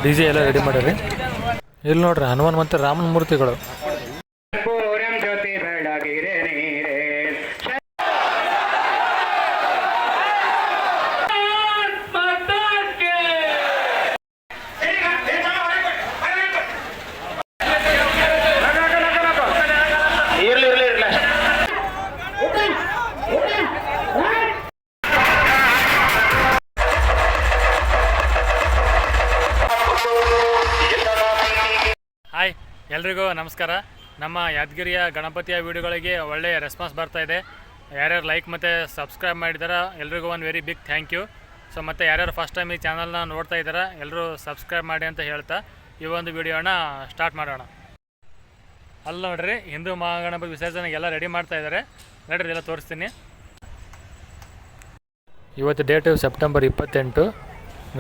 D J ಎಲ್ಲ ready ಮಾಡ್ಯಾರಿ. ಇಲ್ಲಿ ನೋಡ್ರಿ ಹನುಮಾನ್ ಮತ್ತು ರಾಮನ ಮೂರ್ತಿಗಳು. ಹಾಯ್ ಎಲ್ರಿಗೂ ನಮಸ್ಕಾರ. ನಮ್ಮ ಯಾದಗಿರಿಯ ಗಣಪತಿಯ ವಿಡಿಯೋಗಳಿಗೆ ಒಳ್ಳೆಯ ರೆಸ್ಪಾನ್ಸ್ ಬರ್ತಾ ಇದೆ. ಯಾರ್ಯಾರು ಲೈಕ್ ಮತ್ತು ಸಬ್ಸ್ಕ್ರೈಬ್ ಮಾಡಿದಾರೆ ಎಲ್ರಿಗೂ ಒಂದು very big thank you. So ಮತ್ತು ಯಾರ್ಯಾರು ಫಸ್ಟ್ ಟೈಮ್ ಈ ಚಾನಲ್ನ ನೋಡ್ತಾ ಇದ್ದಾರೆ ಎಲ್ಲರೂ ಸಬ್ಸ್ಕ್ರೈಬ್ ಮಾಡಿ ಅಂತ ಹೇಳ್ತಾ ಈ ಒಂದು ವಿಡಿಯೋನ ಸ್ಟಾರ್ಟ್ ಮಾಡೋಣ. ಅಲ್ಲಿ ನೋಡ್ರಿ ಹಿಂದೂ ಮಹಾಗಣಪತಿ ವಿಸರ್ಜನೆಗೆಲ್ಲ ರೆಡಿ ಮಾಡ್ತಾ ಇದ್ದಾರೆ. ನೋಡ್ರಿ ಎಲ್ಲ ತೋರಿಸ್ತೀನಿ. ಇವತ್ತು ಡೇಟು ಸೆಪ್ಟೆಂಬರ್ 28.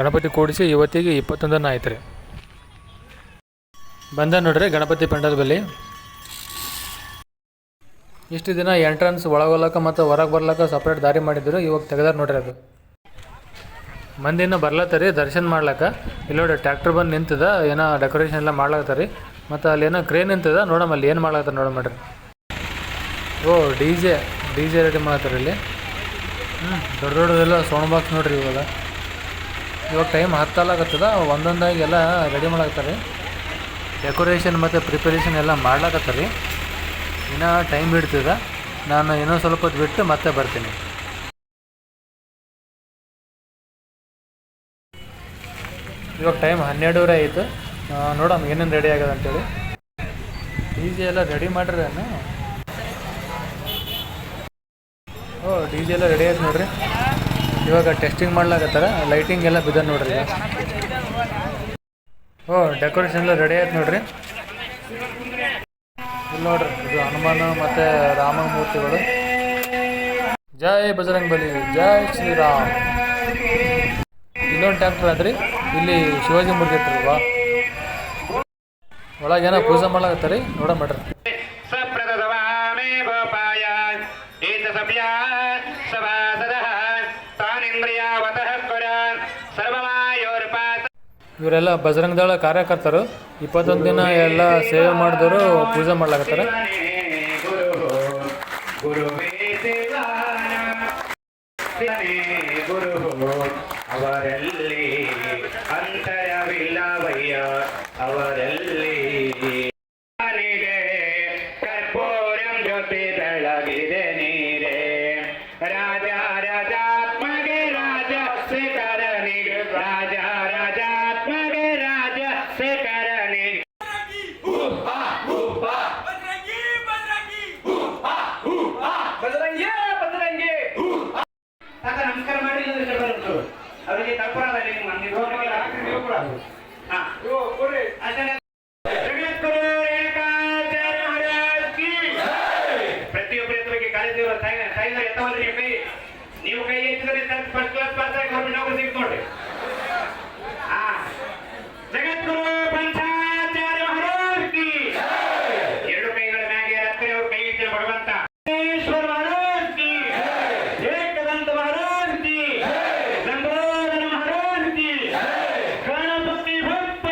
ಗಣಪತಿ ಕೂಡಿಸಿ ಇವತ್ತಿಗೆ 21 ಆಯ್ತು ರೀ. ಬಂದ ನೋಡ್ರಿ ಗಣಪತಿ ಪೆಂಡಲ್ ಬಲ್ಲಿ. ಇಷ್ಟು ದಿನ ಎಂಟ್ರೆನ್ಸ್ ಒಳಗೊಲ್ಲಕ ಮತ್ತು ಹೊರಗೆ ಬರ್ಲಕ್ಕ ಸಪ್ರೇಟ್ ದಾರಿ ಮಾಡಿದ್ರು. ಇವಾಗ ತೆಗೆದಾರ ನೋಡ್ರಿ. ಅದು ಮಂದಿನ ಬರ್ಲತ್ತರಿ ದರ್ಶನ ಮಾಡ್ಲಕ್ಕ. ಇಲ್ಲಿ ನೋಡಿ ಟ್ರ್ಯಾಕ್ಟರ್ ಬಂದು ನಿಂತದ, ಏನೋ ಡೆಕೋರೇಷನ್ ಎಲ್ಲ ಮಾಡ್ಲತ್ತರಿ. ಮತ್ತು ಅಲ್ಲಿ ಏನೋ ಕ್ರೇನ್ ನಿಂತದ, ನೋಡಮ್ಮ ಅಲ್ಲಿ ಏನು ಮಾಡ್ಲತ್ತಾರ ನೋಡ್ರಿ. ಓ ಡಿ ಜೆ ರೆಡಿ ಮಾಡ್ತಾರೆ ಇಲ್ಲಿ. ದೊಡ್ಡ ದೊಡ್ಡದೆಲ್ಲ ಸೌಂಡ್ ಬಾಕ್ಸ್ ನೋಡ್ರಿ. ಇವಾಗ ಟೈಮ್ 10 ಆಗತ್ತದ. ಒಂದೊಂದಾಗಿ ಎಲ್ಲ ರೆಡಿ ಮಾಡಾಕತ್ತಾರೆ. ಡೆಕೋರೇಷನ್ ಮತ್ತು ಪ್ರಿಪರೇಷನ್ ಎಲ್ಲ ಮಾಡ್ಲಾಕತ್ತಾರೆ. ಇನ್ನೂ ಟೈಮ್ ಹಿಡ್ತದ. ನಾನು ಇನ್ನೊಂದು ಸ್ವಲ್ಪ ಹೊತ್ತು ಬಿಟ್ಟು ಮತ್ತೆ ಬರ್ತೀನಿ. ಇವಾಗ ಟೈಮ್ 12:30 ಆಯಿತು. ನೋಡಮ್ಮ ಏನೇನು ರೆಡಿ ಆಗ್ಯದ ಅಂತೇಳಿ. ಡಿ ಜೆ ಎಲ್ಲ ರೆಡಿ ಮಾಡ್ರೇನು? ಓ ಡಿ ಜೆ ಎಲ್ಲ ರೆಡಿ ಆಯ್ತು ನೋಡ್ರಿ. ಇವಾಗ ಟೆಸ್ಟಿಂಗ್ ಮಾಡ್ಲಾಕತ್ತಾರ. ಲೈಟಿಂಗ್ ಎಲ್ಲ ಬಿದ್ದ ನೋಡ್ರಿ. ಓ ಡೆಕೋರೇಷನ್ ಎಲ್ಲ ರೆಡಿ ಆಯ್ತು ನೋಡ್ರಿ. ಇಲ್ಲಿ ನೋಡ್ರಿ ಇದು ಹನುಮಾನ ಮತ್ತು ರಾಮ ಮೂರ್ತಿಗಳು. ಜೈ ಬಜರಂಗ್ ಬಲಿ, ಜೈ ಶ್ರೀರಾಮ್. ಇಲ್ಲೊಂದು ಟ್ಯಾಕ್ಟರ್ ಆದ್ರಿ. ಇಲ್ಲಿ ಶಿವಾಜಿ ಮೂರ್ತಿ ಇಟ್ಟಿಲ್ವಾ, ಒಳಗೇನೋ ಪೂಜೆ ಮಾಡ್ಲಾಕತ್ತಾರಿ. ನೋಡಮ್ರಿ. ಇವರೆಲ್ಲ ಬಜರಂಗ ದಳ ಕಾರ್ಯಕರ್ತರು. 21 ದಿನ ಎಲ್ಲ ಸೇವೆ ಮಾಡಿದವರು ಪೂಜೆ ಮಾಡ್ಲಾಕತ್ತಾರೆ. ಅವರಲ್ಲಿ ಅಂತರವಿಲ್ಲವಯ್ಯ, ಅವರಲ್ಲಿ ಕರ್ಪೂರಂ ಜ್ಯೋತಿ ಬೆಳಗಿದೆ ನೀರೇ. ರಾಜ ರಾಜಾತ್ಮಗೆ ರಾಜ ಶಿಖರಣಿ, ರಾಜ ರಾಜಾತ್ಮಗೆ ರಾಜ ಶಿಖರಣಿ. ನಮಸ್ಕಾರ ಮಾಡಿ ಅವರಿಗೆ ತಪ್ಪರಾದ ಪ್ರತಿಯೊಬ್ಬರ ಎತ್ತರಿಗೆ ಕಾಲೇಜಿನ ತಾಯಿನ ಎತ್ತವಲ್ರಿ ಕೈ. ನೀವು ಕೈ ಎತ್ತಿದ್ರೆ ಫಸ್ಟ್ ಕ್ಲಾಸ್ ಪಾಸ್ ಆಗಿ ಗೌರ್ಮೆಂಟ್ ನೌಕರಿ ಸಿಗ್ತು ನೋಡ್ರಿ. ಜಗದ್ಗುರು ಪಂಚಾಚಾರ್ಯ ಮಹಾರಾಜ್ ಕಿ. ಎರಡು ಕೈಗಳ ಮ್ಯಾಗೆ ರತ್ರಿ ಅವ್ರ ಕೈ ಇಟ್ಟಿನ ಭಗವಂತ ಈಶ್ವರ ಮಹಾರಾಜ್ ಕಿ, ಏಕದಂತ ಮಹಾರಾಜ್ ಕಿ, ಗಂಗೋದರ ಮಹಾರಾಜ್ ಕಿ, ಗಣಪತಿ ಬಪ್ಪ.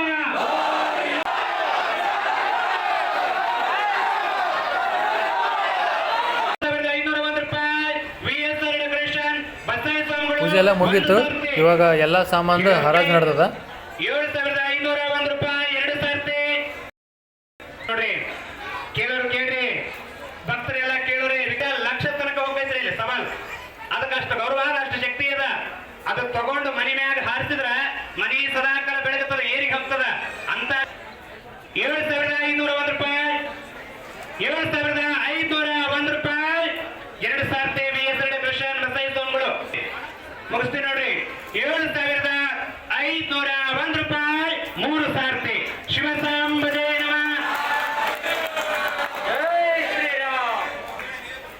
ಪೂಜೆ ಎಲ್ಲ ಮುಗೀತು. ಇವಾಗ ಎಲ್ಲ ಸಾಮಾನು ಹರಾಜು ನಡೆದದ. 7,501 ರೂಪಾಯಿ 2 ಸರ್ತಿ ನೋಡ್ರಿ. ಕೇಳೋರು ಕೇಳ್ರಿ, ಭಕ್ತರೆಲ್ಲ ಕೇಳೋರಿ. ಲಕ್ಷ ತನಕ ಹೋಗ್ತೈತ್ರಿ ಇಲ್ಲಿ ಸವಾಲ್. ಅದಕ್ಕಷ್ಟು ಗೌರವ, ಅಷ್ಟು ಶಕ್ತಿ ಅದ. ಅದು ತಗೊಂಡು ಮನಿ ಮ್ಯಾಗ ಹಾರಿಸಿದ್ರ ಮನಿ ಸದಾಕಾಲ ಬೆಳಗುತ್ತದ, ಏರಿಗೆ ಹೋಗ್ತದ ಅಂತ. 7,501 ರೂಪಾಯಿ 7,501 ರೂಪಾಯಿ 2 ಸರ್ತಿ BS2 ಕೃಷ್ಣನ್ ಬಸೈ ಸ್ವಾಮಿಗಳು ಮುಗಿಸ್ತೀನಿ ನೋಡ್ರಿ. 7,501 ರೂಪಾಯಿ 3 ಸರ್ತಿ. ಶಿವಸಾಂಬದೇ ನಮಃ.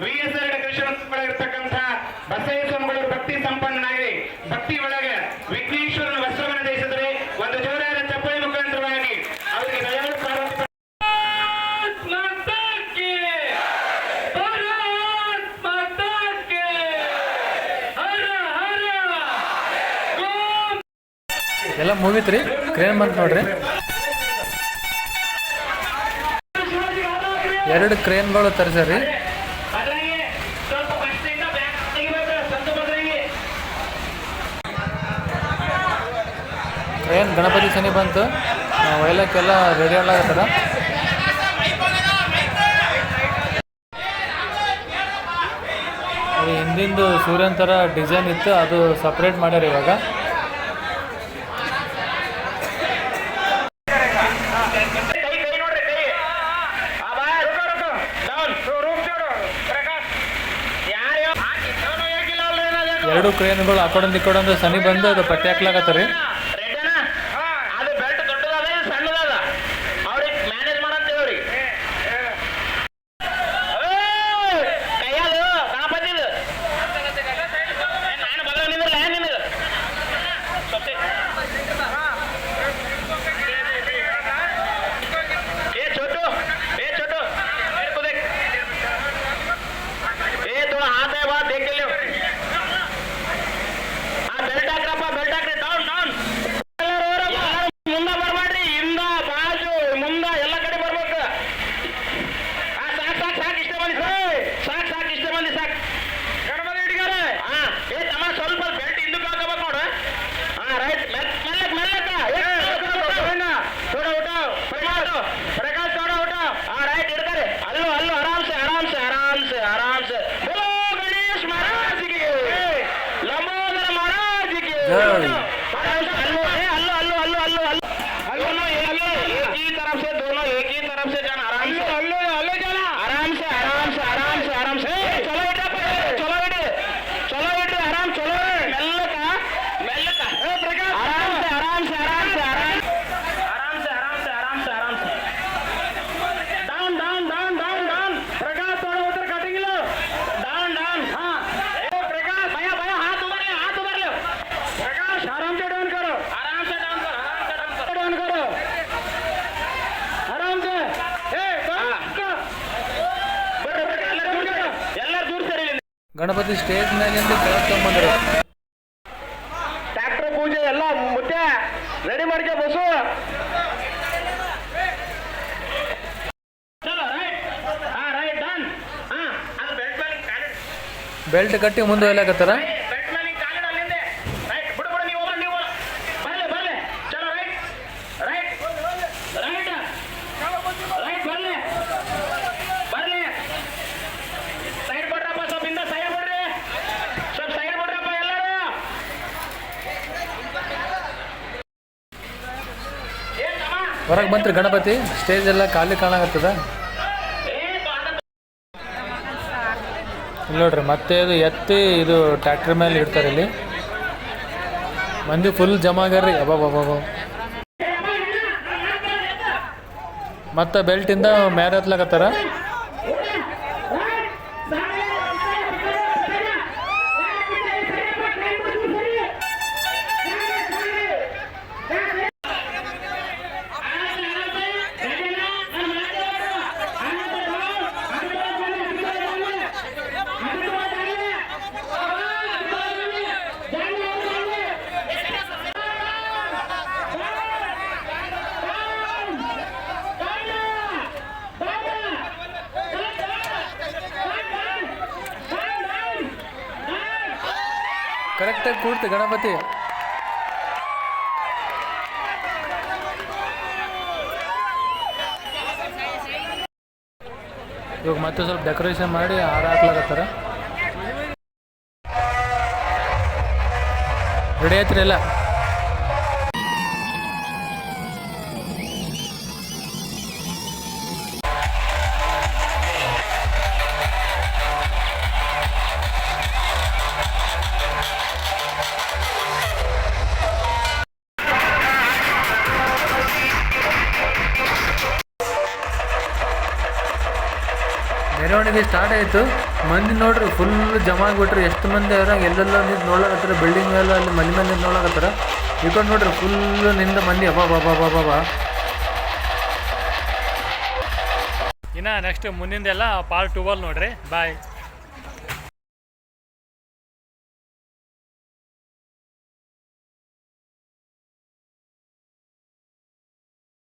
BS2 ಕೃಷ್ಣನ್ ಇರ್ತಕ್ಕಂಥ ಬಸೈ ಸ್ವಾಮಿಗಳು ಭಕ್ತಿ ಸಂಪನ್ನನಾಗಿ ಭಕ್ತಿ ಒಳಗೆ ವಿಘ್ನೇಶ್ವರನ ವಸ್ತ್ರವನ್ನು ಧರಿಸಿದರೆ ಒಂದು ಜೋರಾದ ಚಪ್ಪಲಿ ಮುಖಾಂತರವಾಗಿ ಅವರಿಗೆ ದಯಾಳು ಪಾರ್ವತಿ ಎಲ್ಲ ಮುಗೀತ್ರಿ, ಕ್ರೇನ್ ಬಂತು ನೋಡ್ರಿ. 2 ಕ್ರೇನ್ಗಳು ತರಿಸ್ಯಾರಿ. ಕ್ರೇನ್ ಗಣಪತಿ ಸನಿ ಬಂತು, ಒಯ್ಲಕ್ಕೆಲ್ಲ ರೆಡಿ ಆಗ್ಲಾಗತ್ತದ. ಹಿಂದಿಂದು ಸೂರ್ಯನ ಥರ ಡಿಸೈನ್ ಇತ್ತು, ಅದು ಸಪ್ರೇಟ್ ಮಾಡ್ಯಾರ ಇವಾಗ. ಎರಡು ಕ್ರೇನ್ಗಳು ಆ ಕಡೆ ಈ ಕಡೆ ಒಂದು ಸನಿ ಬಂದು ಅದು ಪಟ್ಟಿ ಹಾಕ್ಲಾಗತ್ತರಿ. ಗಣಪತಿ ಸ್ಟೇಜ್ ಮೇಲಿಂದ ಕೆಳಗೆ ತಗೊಂಡ್ಬಂದ್ರು. ಟ್ರ್ಯಾಕ್ಟರ್ ಪೂಜೆ ಎಲ್ಲ ಮುತ್ತೆ ರೆಡಿ ಮಾಡ್ಕೆ ಬಸ್ಸು. ಬೆಲ್ಟ್ ಕಟ್ಟಿ ಮುಂದೆ ಹೋಗ್ಲಾಕತ್ತಾರ. ಹೊರಗೆ ಬಂತ್ರಿ ಗಣಪತಿ, ಸ್ಟೇಜ್ ಎಲ್ಲ ಖಾಲಿ ಕಾಣಾಕತ್ತದ. ಇಲ್ಲಿ ನೋಡ್ರಿ, ಮತ್ತೆ ಇದು ಎತ್ತಿ ಇದು ಟ್ರ್ಯಾಕ್ಟರ್ ಮೇಲೆ ಇಡ್ತಾರೆ. ಇಲ್ಲಿ ಮಂದಿ ಫುಲ್ ಜಮಾ ಆಗ್ಯಾರ್ರಿ. ಅಬ್ಬಾಬಾಬಾ, ಮತ್ತೆ ಬೆಲ್ಟಿಂದ ಮ್ಯಾರೆ ಹತ್ಲಾಕತ್ತಾರ. ಕರೆಕ್ಟಾಗಿ ಕೂಡ್ತು ಗಣಪತಿ. ಇವಾಗ ಮತ್ತೆ ಸ್ವಲ್ಪ ಡೆಕೋರೇಷನ್ ಮಾಡಿ ಹಾರ ಹಾಕ್ಲಾಕತ್ತಾರ. ರೆಡಿ ಆಯ್ತು ಎಲ್ಲ. ಮೆರವಣಿಗೆ ಸ್ಟಾರ್ಟ್ ಆಯಿತು. ಮಂದಿ ನೋಡ್ರಿ ಫುಲ್ ಜಮಾ ಆಗಿಬಿಟ್ರಿ. ಎಷ್ಟು ಮಂದಿ ಅವ್ರಾಗ ಎಲ್ಲೆಲ್ಲ ನಿಂತು ನೋಡ್ಲಾಕತ್ತಾರ. ಬಿಲ್ಡಿಂಗ್ ಮೇಲೆ ಅಲ್ಲಿ ಮನೆ ಮೇಲೆ ನಿಂತು ನೋಡ್ಲಾಕತ್ತಾರ. ಈ ಕಡೆ ನೋಡ್ರಿ ಫುಲ್ ನಿಂದ ಮಂದಿ. ಅಬ್ಬಾ. ಇನ್ನು ನೆಕ್ಸ್ಟ್ ಮುಂದಿಂದೆಲ್ಲ ಪಾರ್ಟ್ 2 ನೋಡ್ರಿ. ಬಾಯ್.